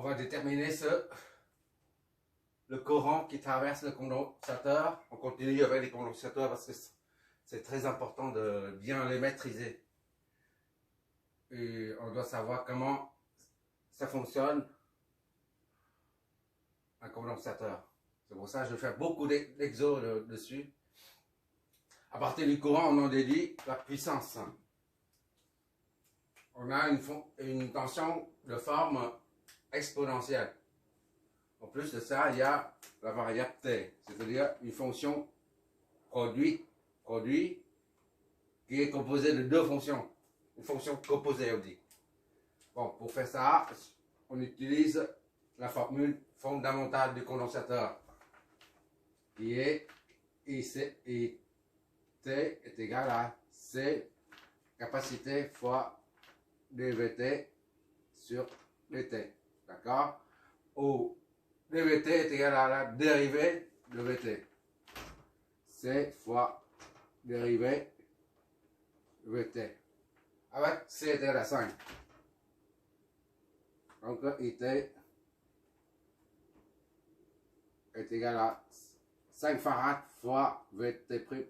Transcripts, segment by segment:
va déterminer le courant qui traverse le condensateur. On continue avec les condensateurs parce que c'est très important de bien les maîtriser. Et on doit savoir comment ça fonctionne, un condensateur. C'est pour ça que je fais beaucoup d'exos dessus. À partir du courant, on en déduit la puissance. On a une tension de forme exponentielle. En plus de ça, il y a la variable T, c'est-à-dire une fonction produit qui est composée de deux fonctions. Une fonction composée, on dit. Bon, pour faire ça, on utilise la formule fondamentale du condensateur, qui est IT est égal à C capacité fois dVt sur dt. D'accord? Où dVt est égal à la dérivée de Vt. C fois dérivée de Vt. Avec C est égal à 5. Donc IT est égal à 5 farad fois Vt'.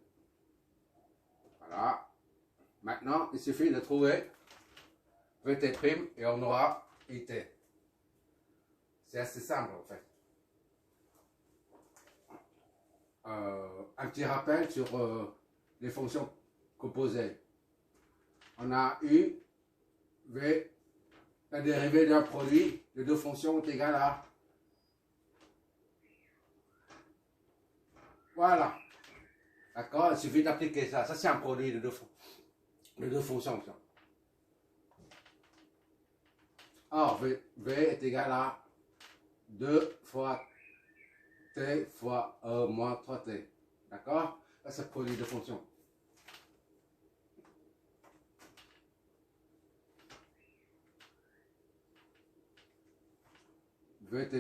Voilà. Maintenant, il suffit de trouver Vt' et on aura IT. C'est assez simple en fait. Un petit rappel sur les fonctions composées. On a eu V, la dérivée d'un produit de deux fonctions est égale à... Voilà. D'accord? Il suffit d'appliquer ça. Ça, c'est un produit de deux fonctions. Ça. Or, v est égal à 2 fois t fois e moins 3t. D'accord? Ça, c'est le produit de fonctions. Vt'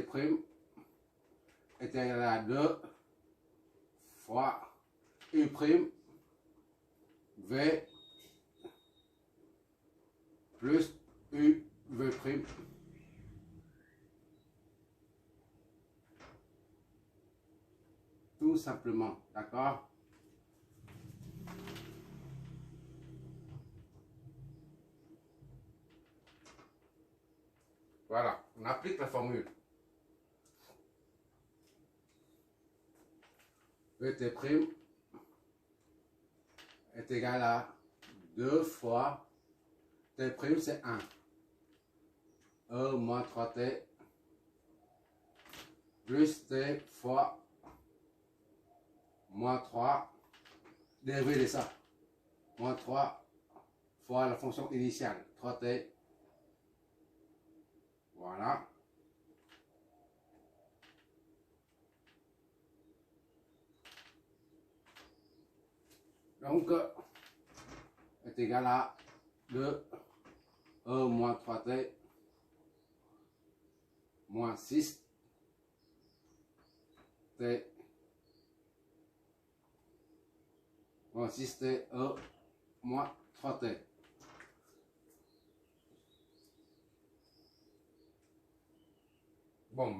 est égal à 2 fois u', v plus u v'. Tout simplement, d'accord? Voilà, on applique la formule. Vt' est égal à 2 fois t' c'est 1. E moins 3t plus t fois moins 3 dérivé de ça. Moins 3 fois la fonction initiale. 3t. Voilà. Donc, est égal à 2 E moins 3t moins 6 t moins 6t E moins 3t. Bon,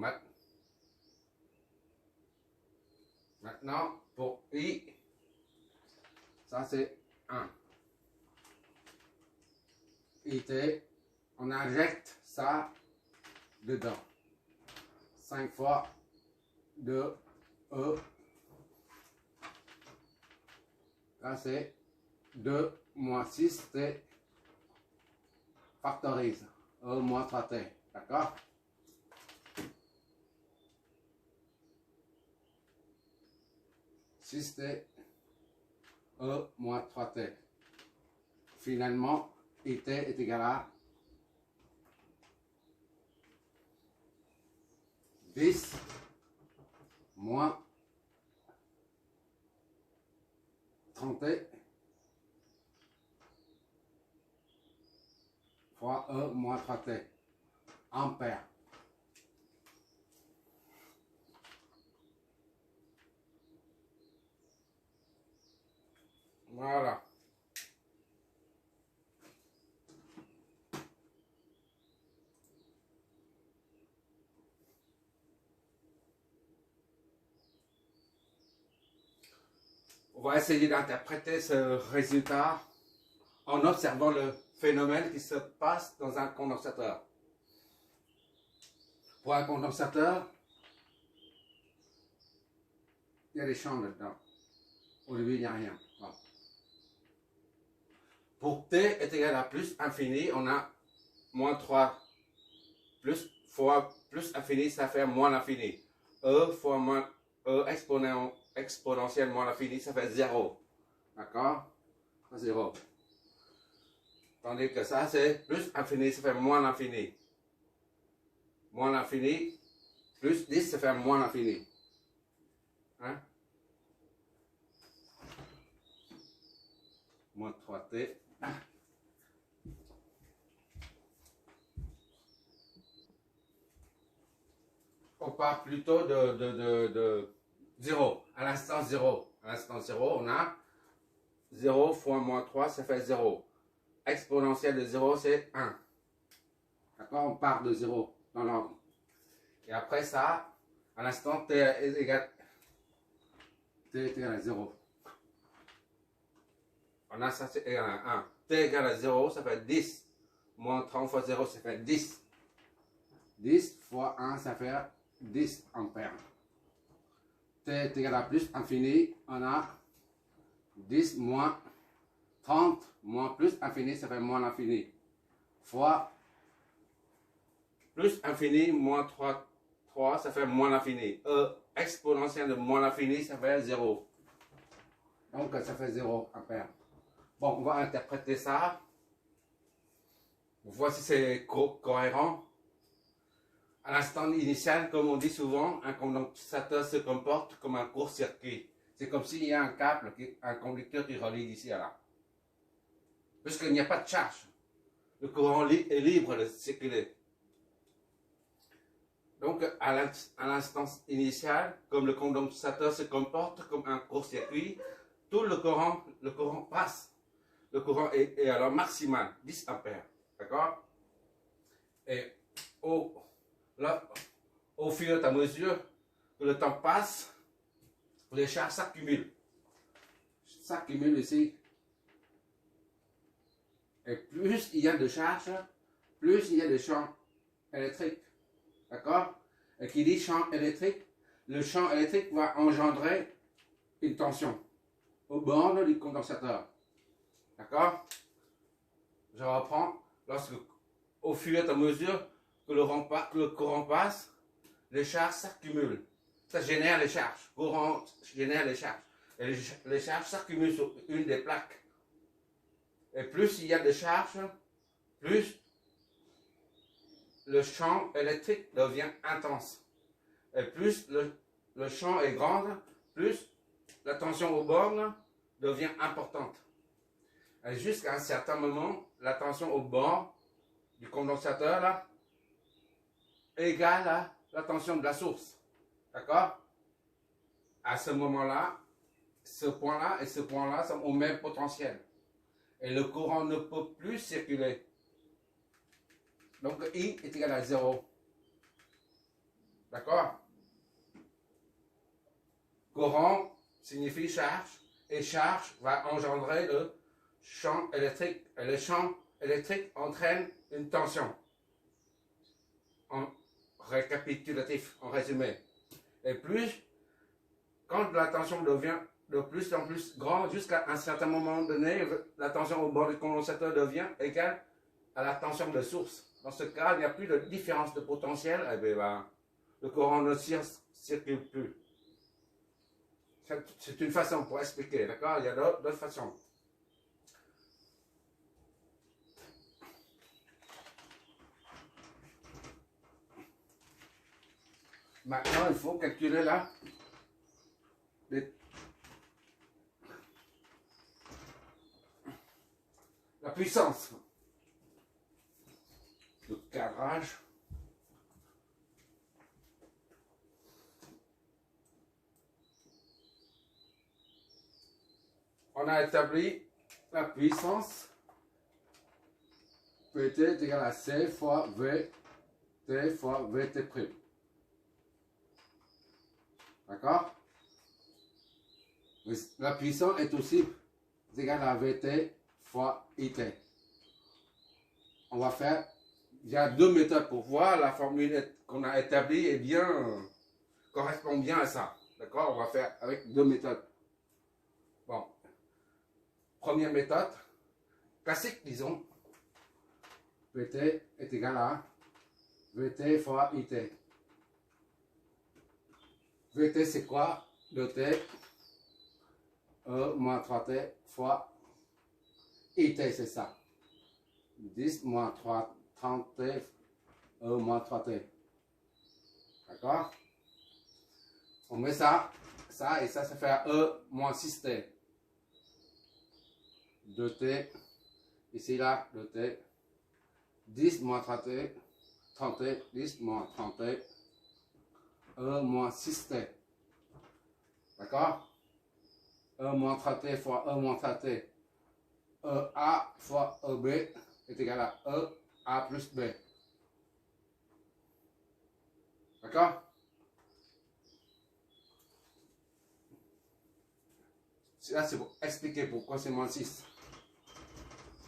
maintenant pour I, ça c'est 1. IT, on injecte ça dedans. 5 fois 2 E. Là c'est 2 moins 6 T factorise. E moins 3T. D'accord? T E moins 3T. Finalement, IT est égal à 10 moins 30T fois E moins 3T. Ampère. Voilà. va essayer d'interpréter ce résultat en observant le phénomène qui se passe dans un condensateur. Pour un condensateur, il y a des champs là-dedans. Au début, il n'y a rien. Voilà. Pour t est égal à plus infini, on a moins 3 plus fois plus infini, ça fait moins l'infini. E fois moins E exponentielle moins l'infini, ça fait 0. D'accord? 0. Tandis que ça, c'est plus infini, ça fait moins l'infini. Moins l'infini, plus 10, ça fait moins l'infini. Hein? Moins 3t. On part plutôt de 0. À l'instant 0. À l'instant 0, on a 0 fois moins 3, ça fait 0. Exponentielle de 0, c'est 1. D'accord? On part de 0 dans l'ordre. Et après ça, à l'instant t est égal à 0. On a ça, c'est égal à 1. T égale à 0, ça fait 10. Moins 30 fois 0, ça fait 10. 10 fois 1, ça fait 10 ampères. T est égal à plus infini, on a 10 moins 30 moins plus infini, ça fait moins l'infini. Fois plus infini moins 3, ça fait moins l'infini. E exponentielle de moins l'infini, ça fait 0. Donc ça fait 0 ampères. Bon, on va interpréter ça. Voici si c'est cohérent. À l'instant initial, comme on dit souvent, un condensateur se comporte comme un court-circuit. C'est comme s'il y a un câble, un conducteur qui relie d'ici à là. Puisqu'il n'y a pas de charge. Le courant est libre de circuler. Donc, à l'instant initial, comme le condensateur se comporte comme un court-circuit, tout le courant passe. Le courant est alors maximal, 10 ampères. D'accord? Et au fur et à mesure que le temps passe, les charges s'accumulent. S'accumulent ici. Et plus il y a de charges, plus il y a de champs électriques. D'accord? Et qui dit champ électrique, le champ électrique va engendrer une tension aux bornes du condensateur. D'accord? Je reprends. Lorsque, au fur et à mesure que le courant passe, les charges s'accumulent. Ça génère les charges. Le courant génère les charges. Et les charges s'accumulent sur une des plaques. Et plus il y a de charges, plus le champ électrique devient intense. Et plus le champ est grand, plus la tension aux bornes devient importante. Et jusqu'à un certain moment, la tension aux bords du condensateur là, égale à la tension de la source. D'accord? À ce moment-là, ce point-là et ce point-là sont au même potentiel. Et le courant ne peut plus circuler. Donc I est égal à 0. D'accord? Courant signifie charge, et charge va engendrer le champ électrique. Et le champ électrique entraîne une tension. En récapitulatif, en résumé. Et plus, quand la tension devient de plus en plus grande, jusqu'à un certain moment donné, la tension au bord du condensateur devient égale à la tension de source. Dans ce cas, il n'y a plus de différence de potentiel, et bien, le courant ne circule plus. C'est une façon pour expliquer, d'accord? Il y a d'autres façons. Maintenant, il faut calculer la puissance. Le cadrage. On a établi la puissance Pt est égal à C fois V T fois Vt'. D'accord? La puissance est aussi égale à VT fois IT. On va faire, il y a deux méthodes pour voir la formule qu'on a établie et bien correspond bien à ça. D'accord? On va faire avec deux méthodes. Bon, première méthode, classique, disons, VT est égal à VT fois IT. VT c'est quoi? 2T E moins 3T fois IT, c'est ça. 10 moins 3, 30T E moins 3T. D'accord? On met ça et ça fait E moins 6T. 2T, ici là, 2T. 10 moins 3T, 30T, 10 moins 30T, E moins 6T. D'accord? E moins 3T fois E moins 3T. EA fois EB est égal à EA plus B. D'accord? Là, c'est pour expliquer pourquoi c'est moins 6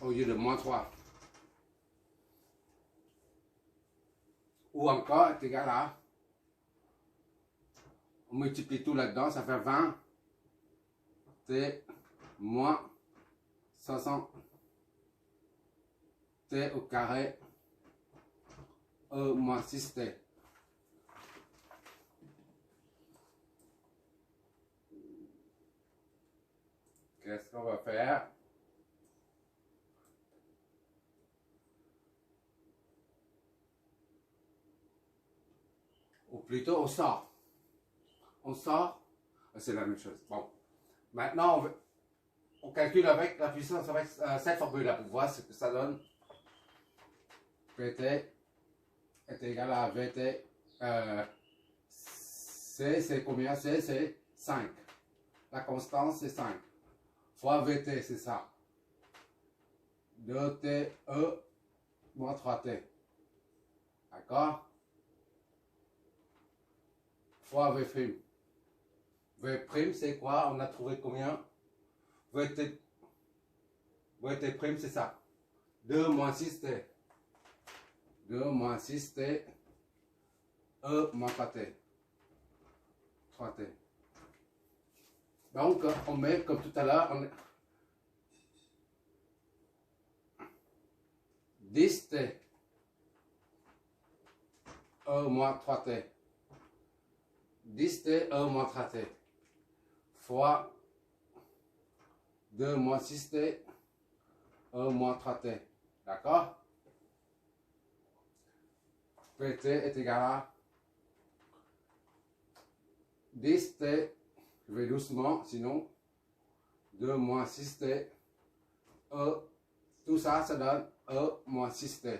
au lieu de moins 3. Ou encore est égal à, on multiplie tout là-dedans, ça fait 20 T moins 60 T au carré E moins 6T. Qu'est-ce qu'on va faire? Ou plutôt on sort. On sort, c'est la même chose. Bon, maintenant on calcule avec la puissance avec cette formule-là pour voir ce que ça donne. PT est égal à VT. C c'est combien? C c'est 5. La constance c'est 5. Fois VT c'est ça. 2TE moins 3T. D'accord? Fois V'. V' c'est quoi? On a trouvé combien? VT' c'est ça. 2 moins 6T. 2 moins 6T. E moins 3T. 3T. Donc, on met comme tout à l'heure, 10T. E moins 3T. 10T, E moins 3T. Fois 2 moins 6T, E moins 3T. D'accord? PT est égal à 10T, je vais doucement, sinon 2 moins 6T, E, tout ça, ça donne E moins 6T.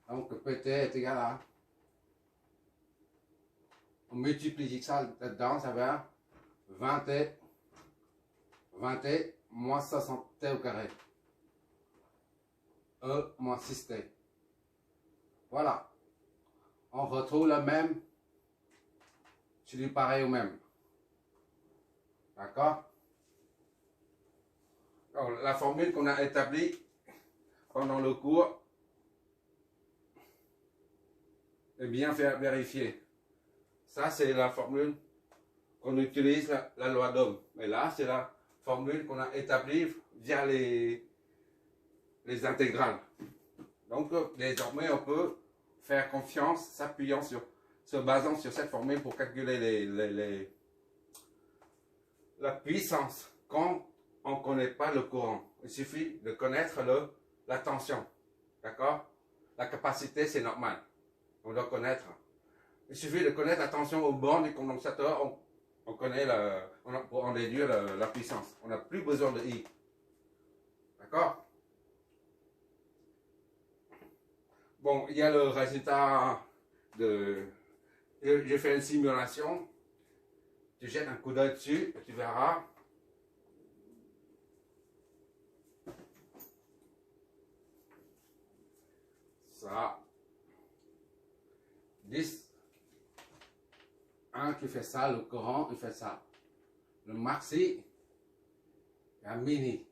Donc PT est égal à, on multiplie ça là-dedans, ça va 20T moins 60T au carré. E moins 6T. Voilà. On retrouve le même. C'est du pareil au même. D'accord? La formule qu'on a établie pendant le cours est bien vérifier. Ça, c'est la formule qu'on utilise, la loi d'Ohm. Mais là, c'est la formule qu'on a établie via les intégrales. Donc, désormais, on peut faire confiance, s'appuyant se basant sur cette formule pour calculer la puissance quand on ne connaît pas le courant. Il suffit de connaître la tension. D'accord? La capacité, c'est normal. On doit connaître. Il suffit de connaître la tension au bord du condensateur. On connaît pour en déduire la puissance. On n'a plus besoin de I. D'accord? Bon, il y a le résultat de... J'ai fait une simulation. Tu jettes un coup d'œil dessus et tu verras. Ça. 10. Un qui fait ça, le courant, il fait ça. le maxi et un mini.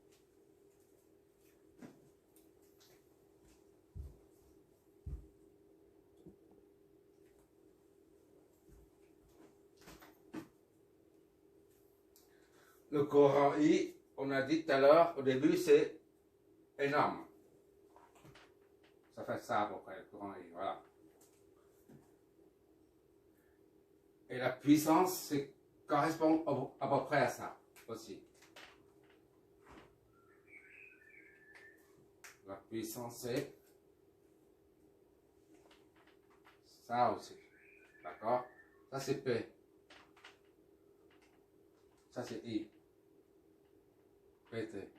Le courant I, on a dit tout à l'heure, au début, c'est énorme. Ça fait ça à peu près, le courant I, voilà. Et la puissance correspond à peu près à ça aussi. La puissance, c'est ça aussi. D'accord? Ça, c'est P. Ça, c'est I. PT.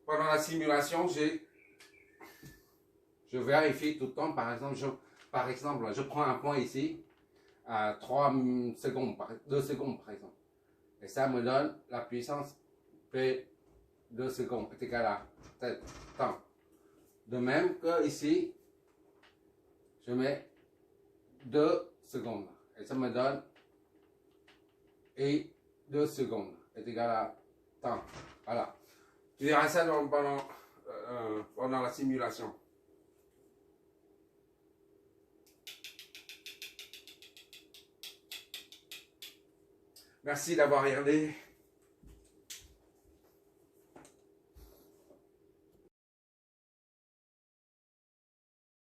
Pendant la simulation, je vérifie tout le temps. Par exemple, je prends un point ici à 3 secondes, 2 secondes par exemple. Et ça me donne la puissance P 2 secondes est égal à tel temps. De même que ici, je mets 2 secondes. Et ça me donne et 2 secondes est égal à temps. Voilà. Tu verras ça pendant la simulation. Merci d'avoir regardé.